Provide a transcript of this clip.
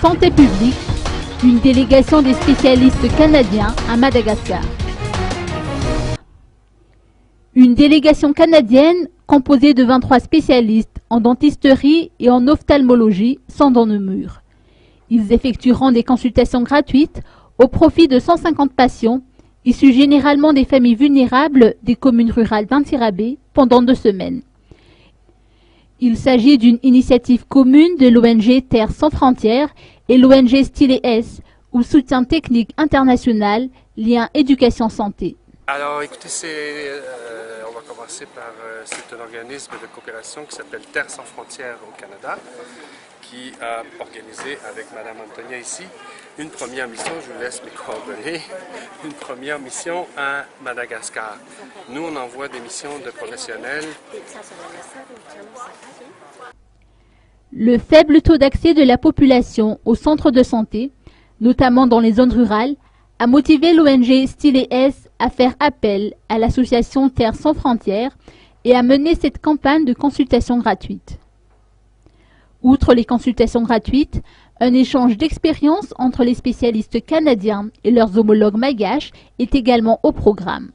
Santé publique, une délégation des spécialistes canadiens à Madagascar. Une délégation canadienne composée de 23 spécialistes en dentisterie et en ophtalmologie sont dans Namur. Ils effectueront des consultations gratuites au profit de 150 patients, issus généralement des familles vulnérables des communes rurales d'Antirabé pendant 2 semaines. Il s'agit d'une initiative commune de l'ONG Terre sans frontières et l'ONG Style S, ou Soutien technique international, lien éducation-santé. Alors écoutez, on va commencer par c'est un organisme de coopération qui s'appelle Terre sans frontières au Canada, qui a organisé avec Madame Antonia ici une première mission, je vous laisse mes coordonnées, une première mission à Madagascar. Nous, on envoie des missions de professionnels. Le faible taux d'accès de la population aux centres de santé, notamment dans les zones rurales, a motivé l'ONG Style S à faire appel à l'association Terre sans frontières et à mener cette campagne de consultation gratuite. Outre les consultations gratuites, un échange d'expériences entre les spécialistes canadiens et leurs homologues malgaches est également au programme.